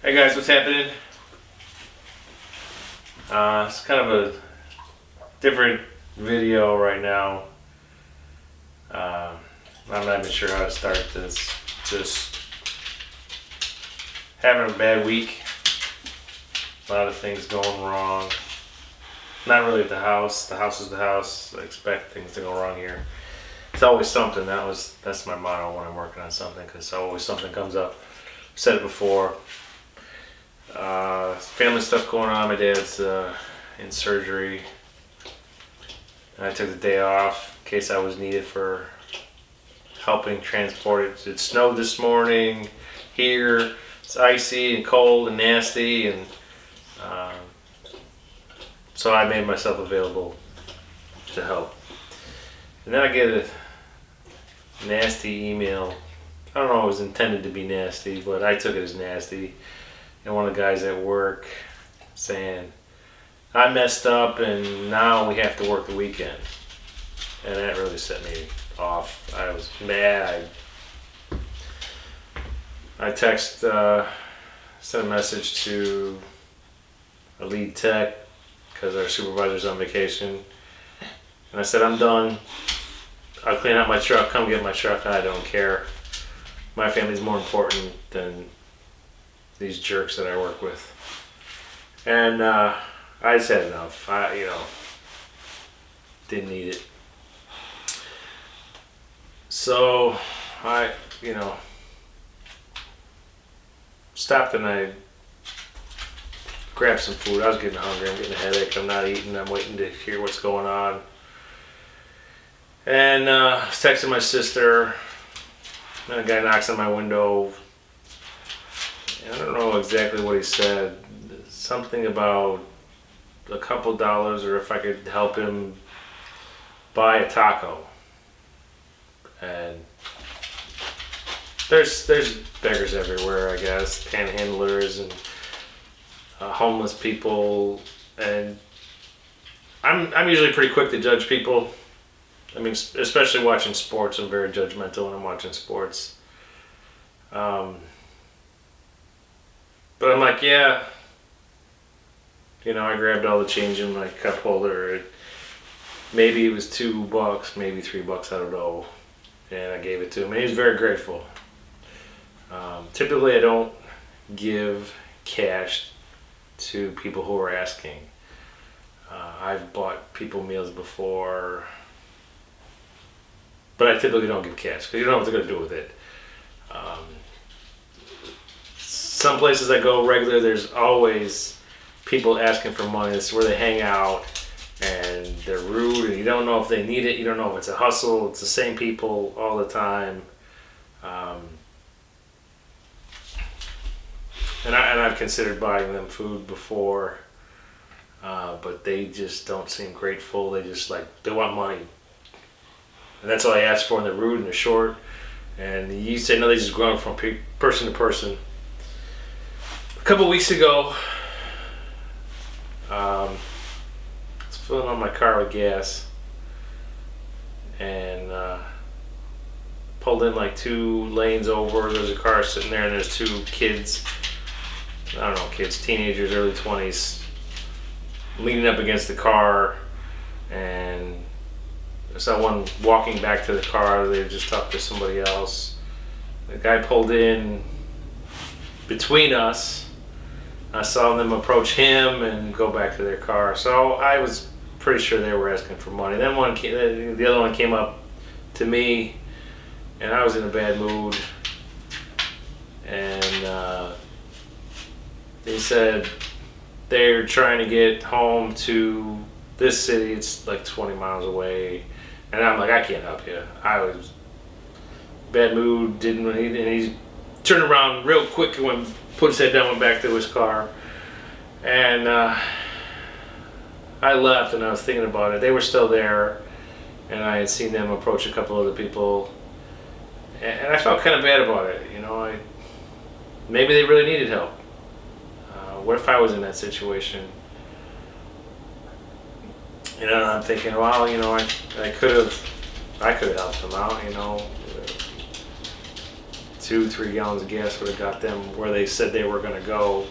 Hey guys, what's happening? It's kind of a different video right now. I'm not even sure how to start this. Just having a bad week. A lot of things going wrong. Not really at the house. The house is the house. I expect things to go wrong here. It's always something. That's my motto when I'm working on something, because always something comes up. I've said it before. Family stuff going on. My dad's in surgery. And I took the day off in case I was needed for helping transport it. It snowed this morning here. It's icy and cold and nasty, and so I made myself available to help. And then I get a nasty email. I don't know if it was intended to be nasty, but I took it as nasty. And one of the guys at work saying, I messed up and now we have to work the weekend. And that really set me off. I was mad. I sent a message to a lead tech because our supervisor's on vacation. And I said, I'm done. I'll clean out my truck. Come get my truck. I don't care. My family's more important than these jerks that I work with. And I just had enough. Didn't need it. So I stopped and I grabbed some food. I was getting hungry. I'm getting a headache. I'm not eating. I'm waiting to hear what's going on. And I was texting my sister. And a guy knocks on my window. I don't know exactly what he said. Something about a couple dollars, or if I could help him buy a taco. And there's beggars everywhere, I guess, panhandlers and homeless people. And I'm usually pretty quick to judge people. I mean, especially watching sports, I'm very judgmental when I'm watching sports. But I'm like, yeah, I grabbed all the change in my cup holder. Maybe it was $2, maybe $3, I don't know. And I gave it to him, and he was very grateful. Typically, I don't give cash to people who are asking. I've bought people meals before, but I typically don't give cash because you don't know what they're going to do with it. Some places I go regular, there's always people asking for money. This is where they hang out, and they're rude, and you don't know if they need it. You don't know if it's a hustle. It's the same people all the time. And I've considered buying them food before, but they just don't seem grateful. They just they want money. And that's all I ask for, and they're rude and they're short. And you say, no, they just grow from person to person. A couple weeks ago, I was filling up my car with gas and pulled in 2 lanes over. There's a car sitting there, and there's 2 kids, teenagers, early 20s, leaning up against the car. And I saw one walking back to the car. They just talked to somebody else. The guy pulled in between us. I saw them approach him and go back to their car. So I was pretty sure they were asking for money. Then the other one came up to me, and I was in a bad mood. And they said they're trying to get home to this city. It's 20 miles away. And I'm like, I can't help you. I was bad mood, and he turned around real quick and put his head down, went back to his car. And I left, and I was thinking about it. They were still there, and I had seen them approach a couple other people. And I felt kind of bad about it. Maybe they really needed help. What if I was in that situation? And I'm thinking, well, I could have helped them out. 2-3 gallons of gas would have got them where they said they were going to go.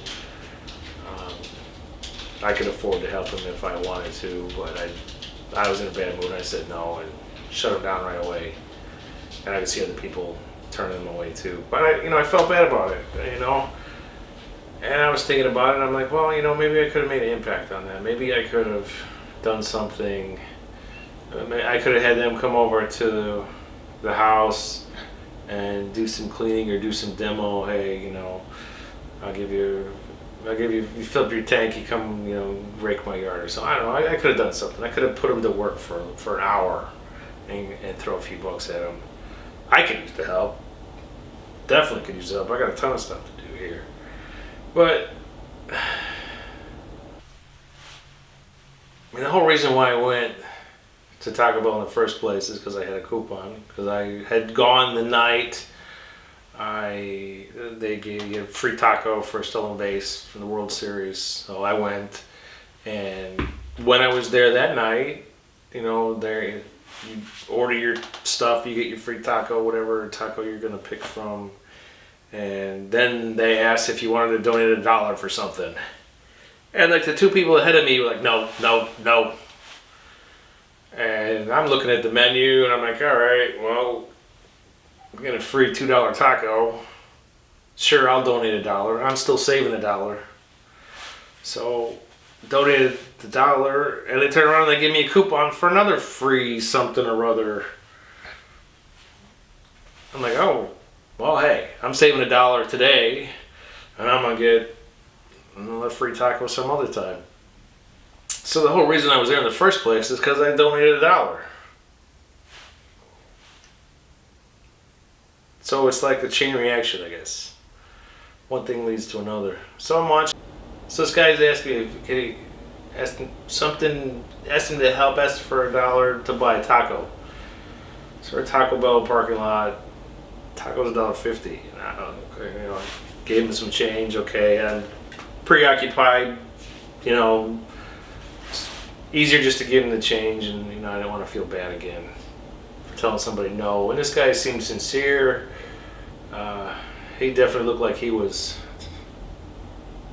I could afford to help them if I wanted to, but I was in a bad mood. I said no and shut them down right away. And I could see other people turning them away too. But I felt bad about it, And I was thinking about it, and I'm like, well, maybe I could have made an impact on that. Maybe I could have done something. I could have had them come over to the house and do some cleaning or do some demo. Hey, I'll give you, you fill up your tank, you come, rake my yard or something. I don't know. I could have done something. I could have put them to work for an hour and throw a few bucks at them. I could use the help. Definitely could use the help. I got a ton of stuff to do here. But the whole reason why I went to Taco Bell in the first place is because I had a coupon. Because I had gone the night. They gave you a free taco for a stolen base from the World Series. So I went, and when I was there that night, there you order your stuff, you get your free taco, whatever taco you're gonna pick from. And then they asked if you wanted to donate $1 for something. And like the two people ahead of me were like, no. And I'm looking at the menu and I'm like, all right, well, I'm getting a free $2 taco. Sure, I'll donate $1. I'm still saving $1. So donated the $1, and they turn around and they give me a coupon for another free something or other. I'm like, oh. Well, hey, I'm saving $1 today, and I'm going to get another free taco some other time. So the whole reason I was there in the first place is because I donated $1. So it's like a chain reaction, I guess. One thing leads to another. So much. So this guy's asking me, asked him to help, asked for $1 to buy a taco. So we're at Taco Bell parking lot. Tacos $1.50. I gave him some change. Okay, I'm preoccupied. It's easier just to give him the change, and I don't want to feel bad again for telling somebody no. And this guy seemed sincere. He definitely looked like he was.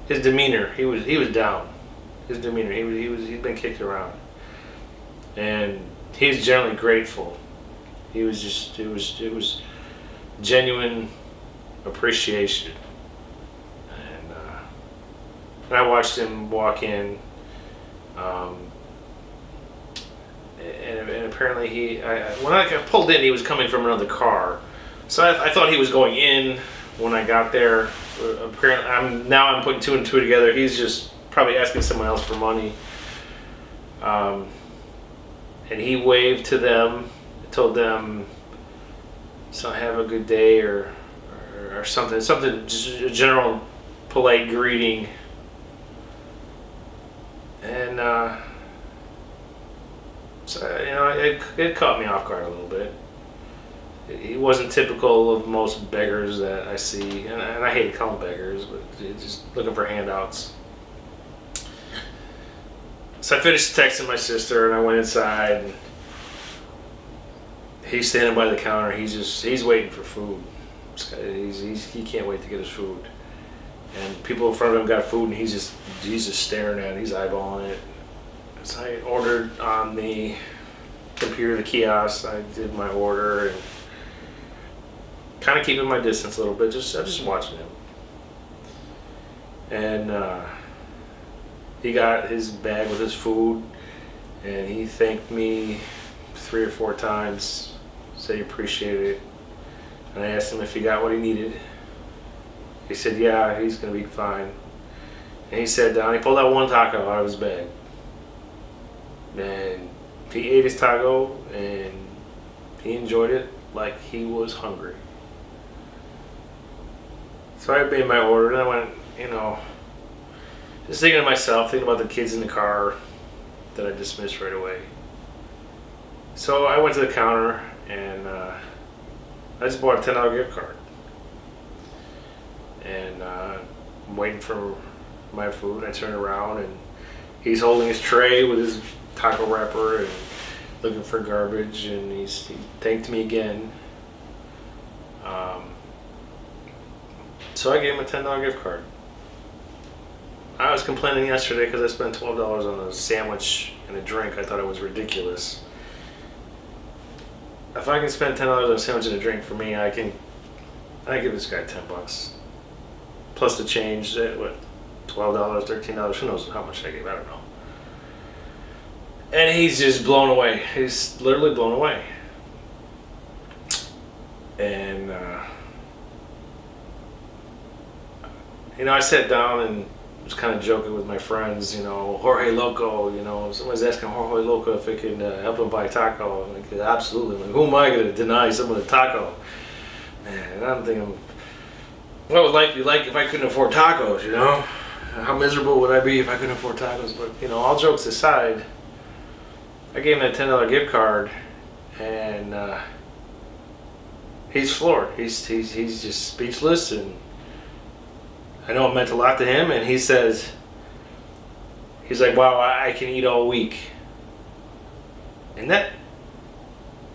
His demeanor, he was down. His demeanor, he'd been kicked around, and he's generally grateful. It was genuine appreciation, and I watched him walk in, and apparently when I got pulled in, he was coming from another car, so I thought he was going in when I got there. Apparently, I'm putting two and two together. He's just probably asking someone else for money, and he waved to them, told them, so have a good day or something, just a general polite greeting. And so it caught me off guard a little bit. He wasn't typical of most beggars that I see, and I hate to call them beggars, but just looking for handouts. So I finished texting my sister and I went inside, and he's standing by the counter. He's waiting for food. He can't wait to get his food. And people in front of him got food, and he's just staring at it. He's eyeballing it. So I ordered on the computer, the kiosk. I did my order and kind of keeping my distance a little bit. I'm just watching him. And he got his bag with his food, and he thanked me 3 or 4 times. Said he appreciated it. And I asked him if he got what he needed. He said, yeah, he's going to be fine. And he sat down. He pulled out one taco out of his bag. And he ate his taco, and he enjoyed it like he was hungry. So I made my order, and I went, just thinking to myself, thinking about the kids in the car that I dismissed right away. So I went to the counter, and I just bought a $10 gift card. And I'm waiting for my food. I turn around, and he's holding his tray with his taco wrapper and looking for garbage, and he thanked me again. So I gave him a $10 gift card. I was complaining yesterday because I spent $12 on a sandwich and a drink. I thought it was ridiculous. If I can spend $10 on a sandwich and a drink for me, I give this guy $10. Plus the change, what, $12, $13, who knows how much I gave, I don't know. And he's just blown away. He's literally blown away. And, I sat down and was kind of joking with my friends, Jorge Loco, somebody's asking Jorge Loco if he can help him buy a taco. I'm like, absolutely. I'm like, who am I going to deny someone a taco? Man, I don't think what would life be like if I couldn't afford tacos, How miserable would I be if I couldn't afford tacos? But, all jokes aside, I gave him that $10 gift card, and he's floored. He's just speechless, and I know it meant a lot to him. And he's like, wow, I can eat all week. And that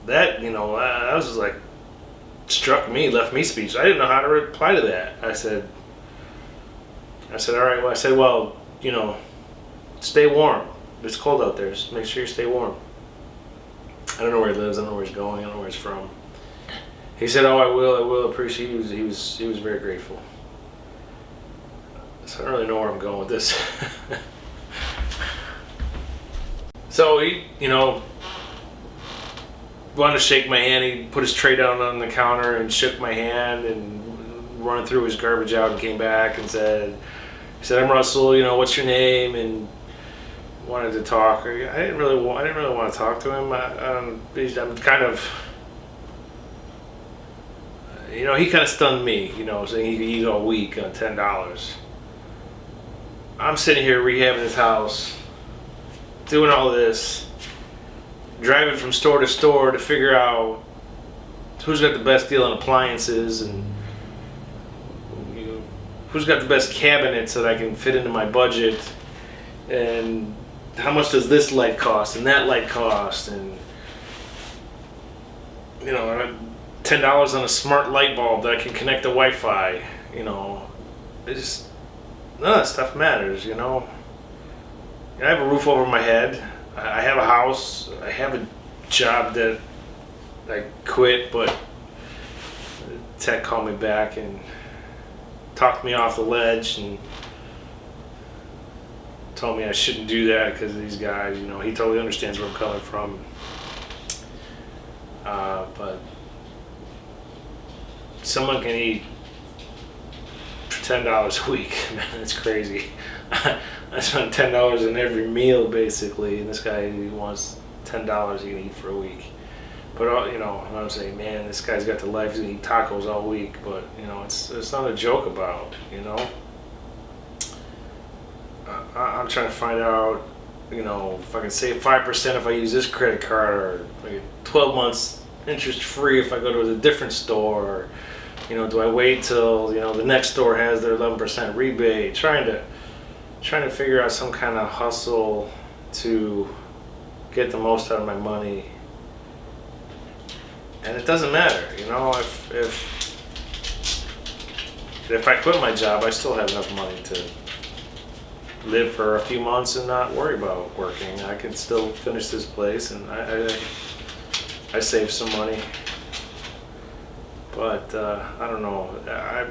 was just like, struck me, left me speechless. I didn't know how to reply to that. I said, all right. Well, I said, well, stay warm. It's cold out there. Just make sure you stay warm. I don't know where he lives. I don't know where he's going. I don't know where he's from. He said, oh, I will appreciate it. He was very grateful. So I don't really know where I'm going with this. So he, wanted to shake my hand. He put his tray down on the counter and shook my hand and running through his garbage out and came back and said, I'm Russell, what's your name? And wanted to talk. I didn't really want to talk to him. I'm kind of, he kind of stunned me, saying he could eat all week on $10. I'm sitting here rehabbing his house, doing all this, driving from store to store to figure out who's got the best deal on appliances and who's got the best cabinets that I can fit into my budget, and how much does this light cost and that light cost, and $10 on a smart light bulb that I can connect to Wi-Fi. It's none of that stuff matters. I have a roof over my head. I have a house. I have a job that I quit, but tech called me back and talked me off the ledge and told me I shouldn't do that because of these guys. He totally understands where I'm coming from. But someone can eat for $10 a week. Man, that's crazy. I spent $10 in every meal basically, and this guy wants $10 he can eat for a week. But I'm saying, man, this guy's got the life. He's gonna eat tacos all week. But it's not a joke about. I'm trying to find out, if I can save 5% if I use this credit card, or like 12 months interest free if I go to a different store. Or, do I wait till the next store has their 11% rebate? Trying to figure out some kind of hustle to get the most out of my money. And it doesn't matter, if I quit my job, I still have enough money to live for a few months and not worry about working. I can still finish this place, and I save some money. But I don't know. I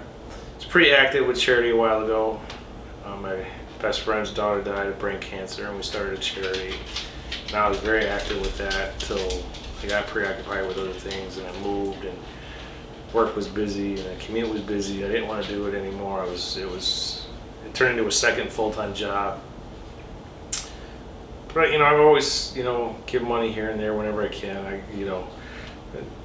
was pretty active with charity a while ago. My best friend's daughter died of brain cancer, and we started a charity. And I was very active with that till I got preoccupied with other things, and I moved, and work was busy, and the commute was busy. I didn't want to do it anymore. It turned into a second full-time job. But I've always give money here and there whenever I can.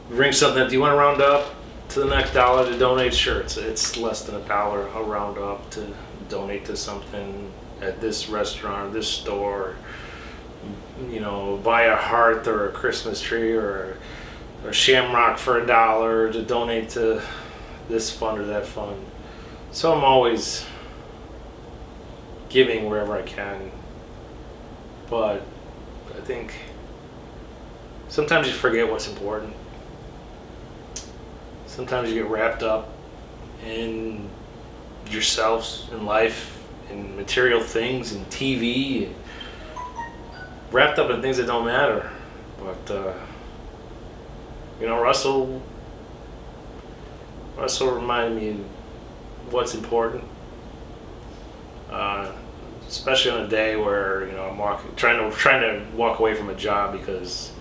Ring something up. Do you want to round up to the next dollar to donate? Sure, it's less than $1. I'll round up to donate to something at this restaurant or this store. Buy a hearth or a Christmas tree or a shamrock for $1 to donate to this fund or that fund. So I'm always giving wherever I can. But I think sometimes you forget what's important. Sometimes you get wrapped up in yourselves in life, in material things, in TV, and wrapped up in things that don't matter. But Russell reminded me of what's important, especially on a day where I'm trying to walk away from a job because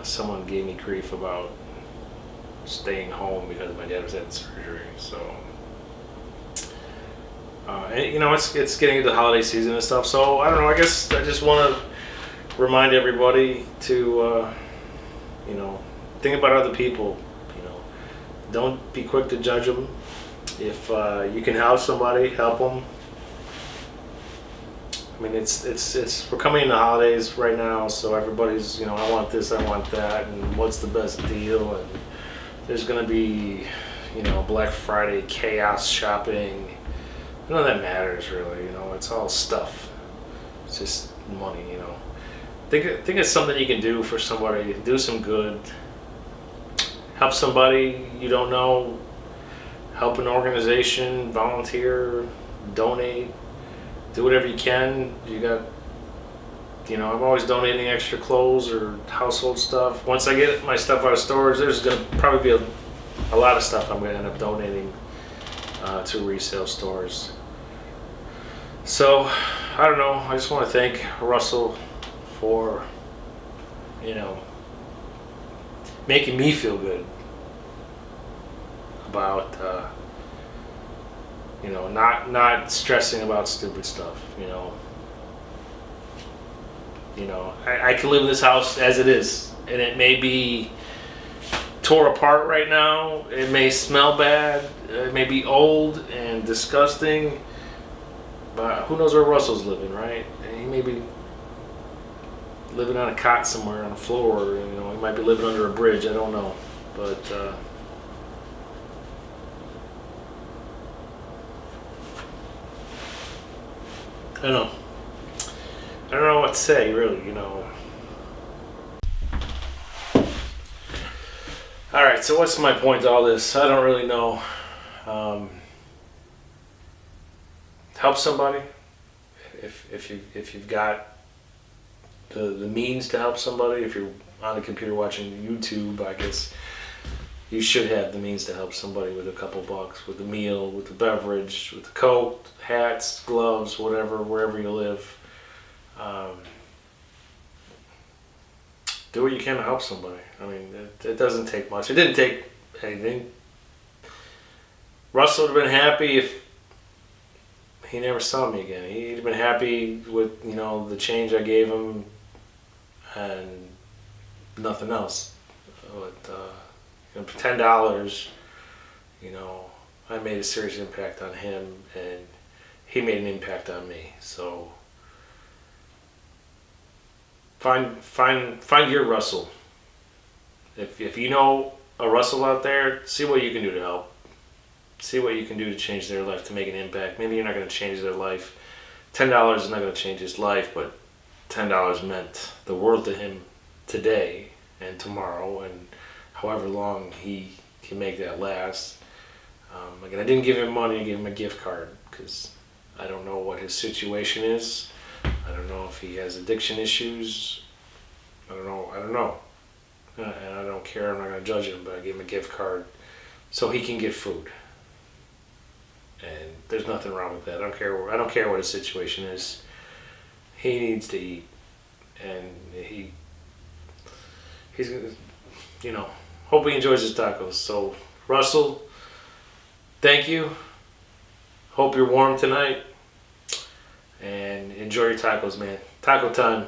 someone gave me grief about staying home because my dad was having surgery. So, it's getting into the holiday season and stuff. So I don't know. I guess I just want to remind everybody to, think about other people. Don't be quick to judge them. If you can help somebody, help them. I mean, it's we're coming into holidays right now, so everybody's I want this, I want that, and what's the best deal? And there's gonna be Black Friday chaos shopping. None of that matters really. It's all stuff. It's just money. Think it's something you can do for somebody. Do some good. Help somebody you don't know. Help an organization. Volunteer. Donate. Do whatever you can. You got, I'm always donating extra clothes or household stuff. Once I get my stuff out of storage, there's going to probably be a lot of stuff I'm going to end up donating to resale stores. So, I don't know. I just want to thank Russell for, making me feel good about, not stressing about stupid stuff. I can live in this house as it is, and it may be tore apart right now. It may smell bad. It may be old and disgusting. But who knows where Russell's living, right? And he may be living on a cot somewhere on the floor. He might be living under a bridge. I don't know, but. I don't know what to say, really, Alright, so what's my point to all this? I don't really know. Help somebody. If you've got the means to help somebody, if you're on the computer watching YouTube, I guess you should have the means to help somebody with a couple bucks, with a meal, with a beverage, with a coat, hats, gloves, whatever, wherever you live. Do what you can to help somebody. I mean, it doesn't take much. It didn't take anything. Russell would have been happy if he never saw me again. He'd have been happy with, the change I gave him and nothing else. But, for $10, I made a serious impact on him, and he made an impact on me. So find your Russell. If you know a Russell out there, see what you can do to help. See what you can do to change their life, to make an impact. Maybe you're not going to change their life. $10 is not going to change his life, but $10 meant the world to him today and tomorrow and however long he can make that last. Again, I didn't give him money, I gave him a gift card because I don't know what his situation is. I don't know if he has addiction issues. I don't know. And I don't care, I'm not going to judge him, but I gave him a gift card so he can get food. And there's nothing wrong with that. I don't care what his situation is. He needs to eat, and he's gonna, hope he enjoys his tacos. So Russell, thank you. Hope you're warm tonight, and enjoy your tacos, man. Taco time.